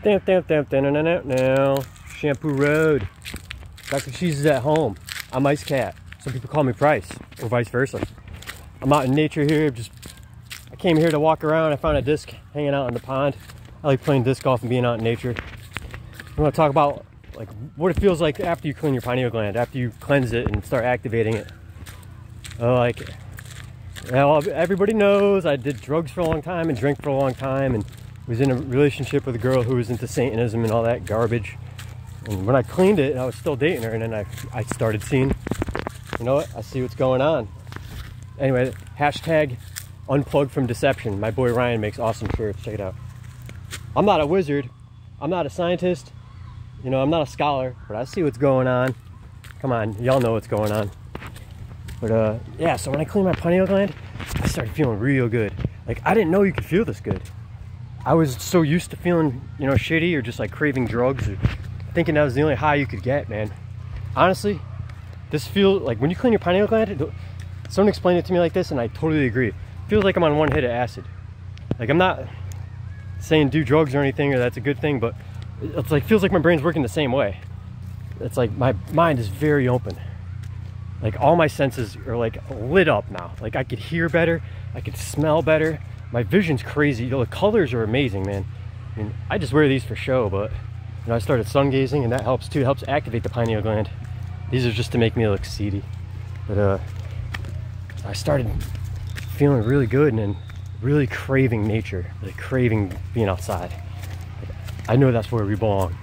Now, Shampoo Road. That's what she's at home. I'm Ice Cat. Some people call me Price, or vice versa. I'm out in nature here. I came here to walk around. I found a disc hanging out in the pond. I like playing disc golf and being out in nature. I want to talk about like what it feels like after you clean your pineal gland, after you cleanse it and start activating it. Everybody knows I did drugs for a long time and drank for a long time and was in a relationship with a girl who was into Satanism and all that garbage. And when I cleaned it, I was still dating her, and then I started seeing, you know what, I see what's going on. Anyway, hashtag unplug from deception. My boy Ryan makes awesome shirts. Check it out. I'm not a wizard. I'm not a scientist. You know, I'm not a scholar, but I see what's going on. Come on, y'all know what's going on. But yeah, so when I cleaned my pineal gland, I started feeling real good. Like, I didn't know you could feel this good. I was so used to feeling, you know, shitty or just like craving drugs or thinking that was the only high you could get, man. Honestly, this feels like when you clean your pineal gland, someone explained it to me like this and I totally agree. It feels like I'm on one hit of acid. Like, I'm not saying do drugs or anything or that's a good thing, but it's like, feels like my brain's working the same way. It's like my mind is very open. Like, all my senses are like lit up now. Like, I could hear better, I could smell better. My vision's crazy. You know, the colors are amazing, man. I mean, I just wear these for show, but you know, I started sun gazing and that helps too. It helps activate the pineal gland. These are just to make me look seedy. But I started feeling really good and then really craving nature, like craving being outside. Like, I know that's where we belong.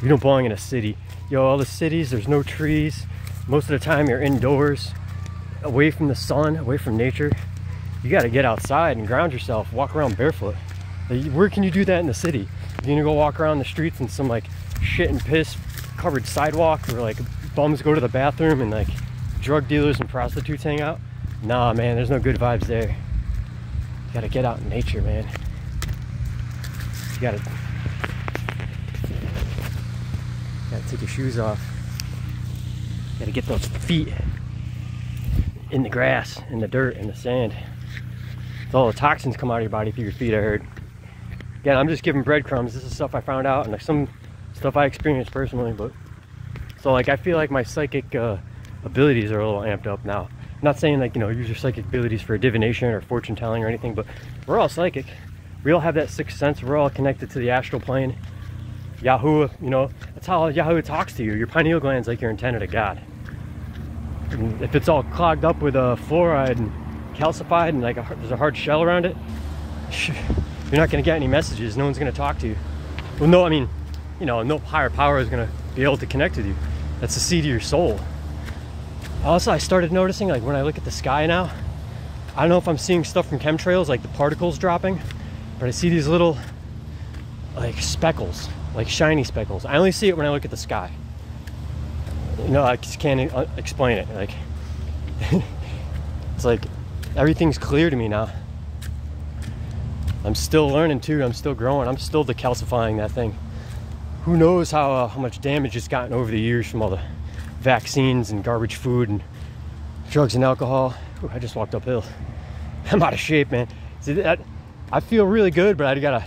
We don't belong in a city. Yo, all the cities, there's no trees. Most of the time you're indoors, away from the sun, away from nature. You gotta get outside and ground yourself, walk around barefoot. Like, where can you do that in the city? You're gonna go walk around the streets in some like shit and piss covered sidewalk where like bums go to the bathroom and like drug dealers and prostitutes hang out? Nah, man, there's no good vibes there. You gotta get out in nature, man. You gotta take your shoes off. You gotta get those feet in the grass, in the dirt, in the sand. So all the toxins come out of your body through your feet, I heard. Again, I'm just giving breadcrumbs. This is stuff I found out and like some stuff I experienced personally. But so like, I feel like my psychic abilities are a little amped up now. I'm not saying like, you know, use your psychic abilities for divination or fortune telling or anything, but we're all psychic. We all have that sixth sense. We're all connected to the astral plane. Yahoo, you know, that's how Yahoo talks to you. Your pineal gland's like your antenna to God. And if it's all clogged up with fluoride and calcified and like there's a hard shell around it, you're not going to get any messages. No one's going to talk to you. Well, no, I mean, you know, no higher power is going to be able to connect with you. That's the seed of your soul. Also, I started noticing, like, when I look at the sky now, I don't know if I'm seeing stuff from chemtrails, like the particles dropping, but I see these little like speckles, like shiny speckles. I only see it when I look at the sky. You know, I just can't explain it. Like, it's like everything's clear to me now. I'm still learning too. I'm still growing. I'm still decalcifying that thing. Who knows how much damage it's gotten over the years from all the vaccines and garbage food and drugs and alcohol. Ooh, I just walked uphill. I'm out of shape, man. See, that I feel really good, but I gotta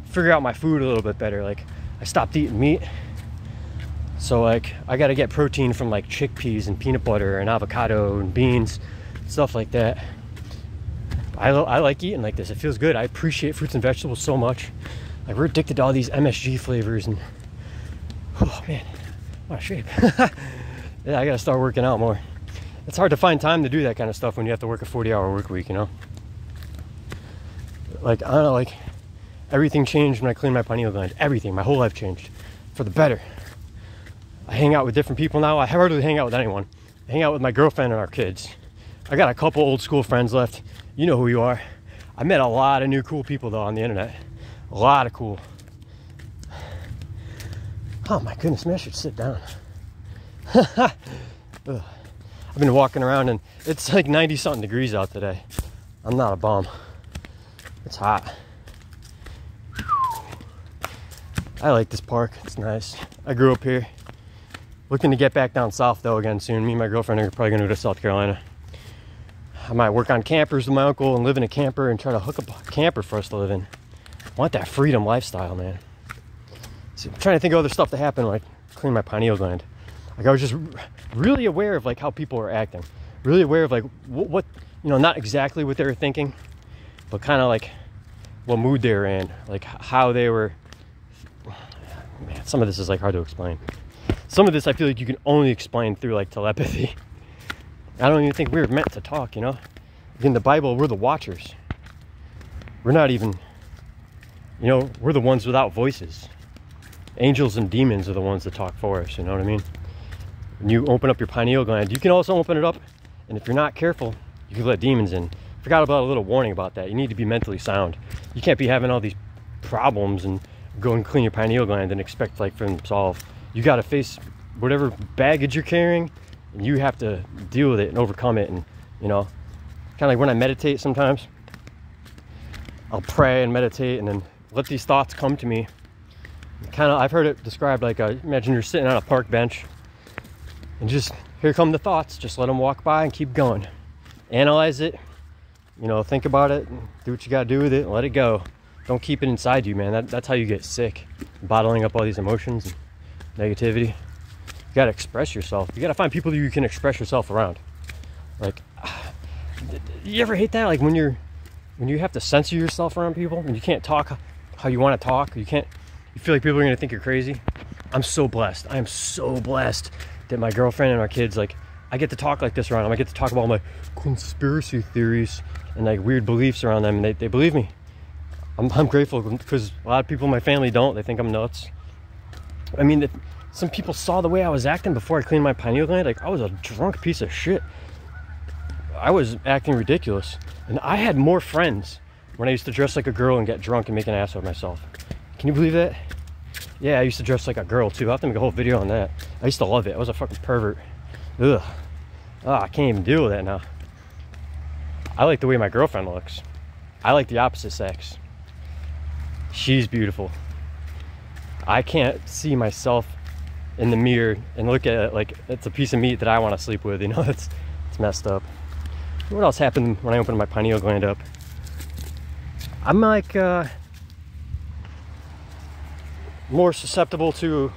figure out my food a little bit better. Like, I stopped eating meat, so like I gotta get protein from like chickpeas and peanut butter and avocado and beans, stuff like that. I like eating like this. It feels good. I appreciate fruits and vegetables so much. Like, we're addicted to all these MSG flavors and oh man, I'm out of shape. Yeah, I gotta start working out more. It's hard to find time to do that kind of stuff when you have to work a 40-hour work week, you know? Like, I don't know, like, everything changed when I cleaned my pineal gland. Everything, my whole life changed for the better. I hang out with different people now. I hardly hang out with anyone. I hang out with my girlfriend and our kids. I got a couple old school friends left. You know who you are. I met a lot of new cool people though on the internet. A lot of cool. Oh my goodness, man, I should sit down. I've been walking around and it's like 90 something degrees out today. I'm not a bum. It's hot. I like this park. It's nice. I grew up here. Looking to get back down south though again soon. Me and my girlfriend are probably gonna go to South Carolina. I might work on campers with my uncle and live in a camper and try to hook up a camper for us to live in. I want that freedom lifestyle, man. So I'm trying to think of other stuff that happened when I cleaned my pineal gland. Like I was just really aware of like how people were acting, really aware of like what you know, not exactly what they were thinking, but kind of like what mood they were in, like how they were. Man, some of this is like hard to explain. Some of this I feel like you can only explain through like telepathy. I don't even think we were meant to talk, you know? In the Bible, we're the watchers. We're not even, you know, we're the ones without voices. Angels and demons are the ones that talk for us, you know what I mean? When you open up your pineal gland, you can also open it up, and if you're not careful, you can let demons in. Forgot about a little warning about that. You need to be mentally sound. You can't be having all these problems and go and clean your pineal gland and expect like for them to solve. You got to face whatever baggage you're carrying, and you have to deal with it and overcome it. And you know, kind of like when I meditate sometimes, I'll pray and meditate and then let these thoughts come to me. Kind of, I've heard it described like, imagine you're sitting on a park bench and just, here come the thoughts, just let them walk by and keep going. Analyze it, you know, think about it, and do what you got to do with it and let it go. Don't keep it inside you, man. That's how you get sick, bottling up all these emotions and negativity. You got to express yourself. You got to find people that you can express yourself around. Like, you ever hate that? Like when you have to censor yourself around people and you can't talk how you want to talk, you feel like people are going to think you're crazy. I'm so blessed. I am so blessed that my girlfriend and our kids, like, I get to talk like this around them. I get to talk about my conspiracy theories and like weird beliefs around them, and they believe me. I'm grateful, because a lot of people in my family don't. They think I'm nuts. I mean, some people saw the way I was acting before I cleaned my pineal gland. Like, I was a drunk piece of shit. I was acting ridiculous. And I had more friends when I used to dress like a girl and get drunk and make an ass of myself. Can you believe that? Yeah, I used to dress like a girl too. I'll have to make a whole video on that. I used to love it. I was a fucking pervert. Ugh. Oh, I can't even deal with that now. I like the way my girlfriend looks. I like the opposite sex. She's beautiful. I can't see myself in the mirror and look at it like it's a piece of meat that I want to sleep with, you know? It's messed up. What else happened when I opened my pineal gland up? I'm like more susceptible to,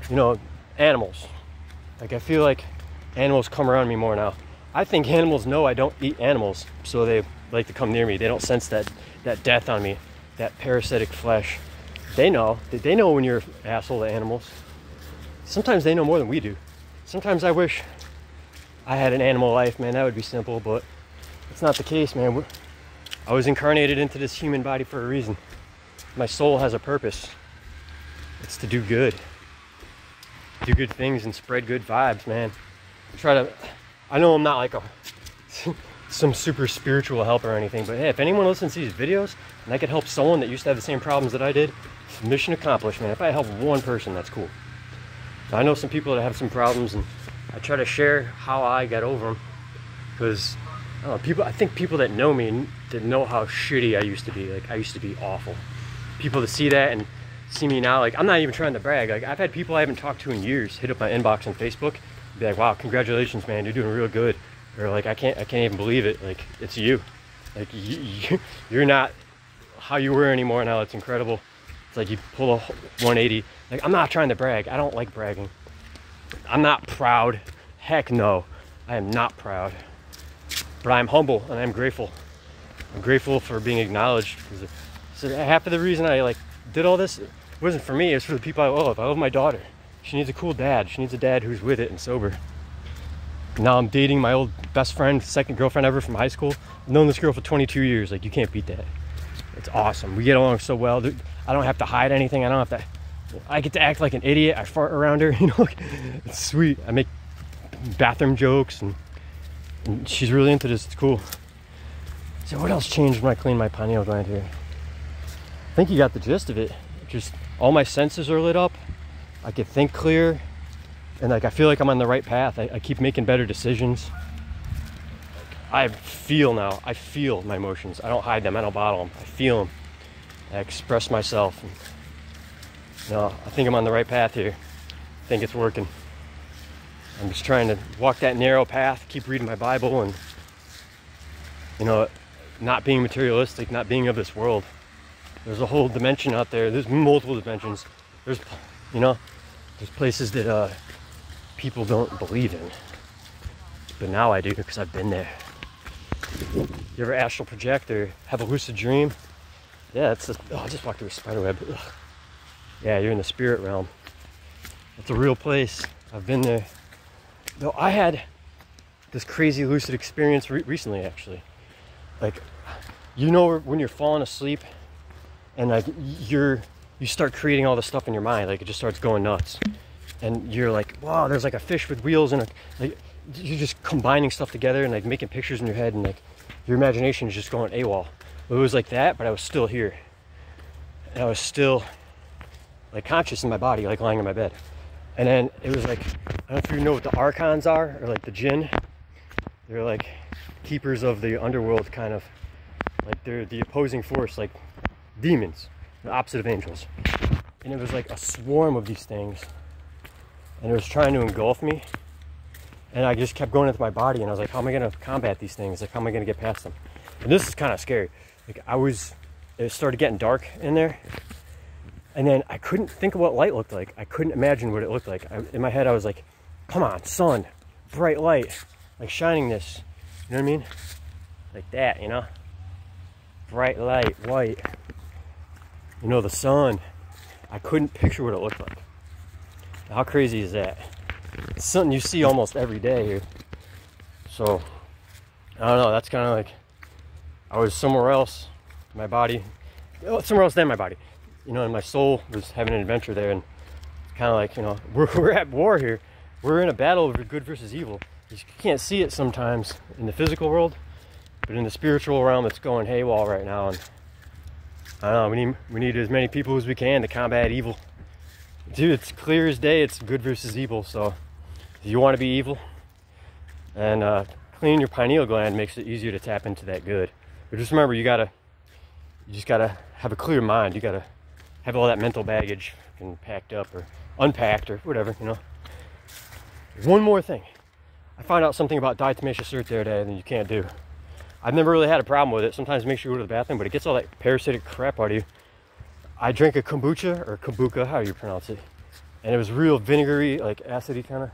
you know, animals. Like, I feel like animals come around me more now. I think animals know I don't eat animals, so they like to come near me. They don't sense that death on me, that parasitic flesh. They know when you're an asshole to animals. Sometimes they know more than we do. Sometimes I wish I had an animal life, man. That would be simple, but it's not the case, man. I was incarnated into this human body for a reason. My soul has a purpose. It's to do good. Do good things and spread good vibes, man. I know I'm not like some super spiritual helper or anything, but hey, if anyone listens to these videos and I could help someone that used to have the same problems that I did, mission accomplished, man. If I help one person, that's cool. Now, I know some people that have some problems, and I try to share how I got over them, because I think people that know me, that know how shitty I used to be. Like, I used to be awful. People that see that and see me now, like, I'm not even trying to brag. Like, I've had people I haven't talked to in years hit up my inbox on Facebook, be like, wow, congratulations, man, you're doing real good. Or like, I can't even believe it. Like, it's you. Like, you're not how you were anymore now. It's incredible. It's like you pull a 180. Like, I'm not trying to brag. I don't like bragging. I'm not proud. Heck no. I am not proud. But I'm humble and I'm grateful. I'm grateful for being acknowledged. So half of the reason I like did all this, it wasn't for me. It's for the people I love. I love my daughter. She needs a cool dad. She needs a dad who's with it and sober. Now I'm dating my old best friend, second girlfriend ever from high school. I've known this girl for 22 years. Like, you can't beat that. It's awesome. We get along so well. I don't have to hide anything. I get to act like an idiot. I fart around her, you know. It's sweet. I make bathroom jokes, and she's really into this. It's cool. So what else changed when I cleaned my pineal gland here? I think you got the gist of it. Just all my senses are lit up. I can think clear, and like, I feel like I'm on the right path. I keep making better decisions. I feel now. I feel my emotions. I don't hide them. I don't bottle them. I feel them. I express myself. And, I think I'm on the right path here. I think it's working. I'm just trying to walk that narrow path, keep reading my Bible, and, not being materialistic, not being of this world. There's a whole dimension out there. There's multiple dimensions. There's, you know, there's places that people don't believe in. But now I do, because I've been there. You ever astral project or have a lucid dream? Yeah, it's just, oh, I just walked through a spider web. Ugh. Yeah, you're in the spirit realm. It's a real place. I've been there. No, I had this crazy lucid experience recently, actually. Like, you know, when you're falling asleep and like you start creating all this stuff in your mind, like it just starts going nuts, and you're like, wow, there's like a fish with wheels, and like you're just combining stuff together and like making pictures in your head, and like your imagination is just going AWOL. It was like that, but I was still here, and I was still like conscious in my body, like lying in my bed. And then it was like, I don't know if you know what the archons are, or like the jinn. They're like keepers of the underworld, kind of. Like they're the opposing force, like demons, the opposite of angels. And it was like a swarm of these things. And it was trying to engulf me. And I just kept going into my body, and I was like, how am I gonna combat these things? Like, how am I gonna get past them? And this is kind of scary. Like it started getting dark in there. And then I couldn't think of what light looked like. I couldn't imagine what it looked like. In my head, I was like, come on, sun, bright light, like shining this. You know what I mean? Like that, you know? Bright light, white. You know, the sun. I couldn't picture what it looked like. How crazy is that? It's something you see almost every day here. So, I don't know, that's kind of like, I was somewhere else, my body, somewhere else than my body. You know, and my soul was having an adventure there, and it's kind of like, you know, we're at war here. We're in a battle of good versus evil. You can't see it sometimes in the physical world, but in the spiritual realm, it's going haywire right now. And I don't know, we need as many people as we can to combat evil. Dude, it's clear as day, it's good versus evil. So if you want to be evil, and cleaning your pineal gland makes it easier to tap into that good. But just remember, you just gotta have a clear mind. You gotta have all that mental baggage packed up or unpacked or whatever, you know. One more thing. I found out something about diatomaceous earth the other day that you can't do. I've never really had a problem with it. Sometimes it makes you go to the bathroom, but it gets all that parasitic crap out of you. I drank a kombucha, or kombucha, how do you pronounce it? And it was real vinegary, like acidy kind of.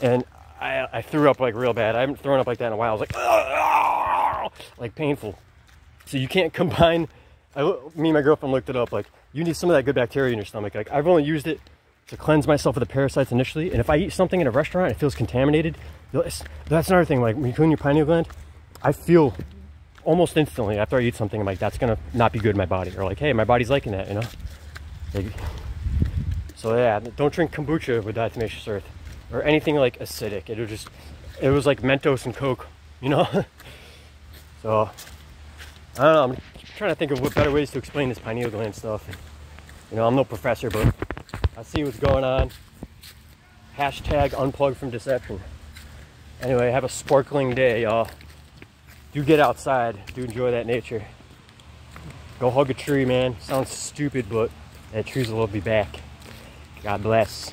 And I threw up like real bad. I haven't thrown up like that in a while. I was like painful. So you can't combine. Me and my girlfriend looked it up. Like, you need some of that good bacteria in your stomach. Like, I've only used it to cleanse myself of the parasites initially. And if I eat something in a restaurant, it feels contaminated. That's another thing. Like, when you clean your pineal gland, I feel almost instantly after I eat something, I'm like, that's gonna not be good in my body. Or like, hey, my body's liking that, you know? Like, so yeah, don't drink kombucha with diatomaceous earth or anything like acidic. It was like Mentos and Coke, you know? So, I don't know, I'm trying to think of what better ways to explain this pineal gland stuff. You know, I'm no professor, but I see what's going on. Hashtag unplug from deception. Anyway, have a sparkling day, y'all. Do get outside. Do enjoy that nature. Go hug a tree, man. Sounds stupid, but that trees will be back. God bless.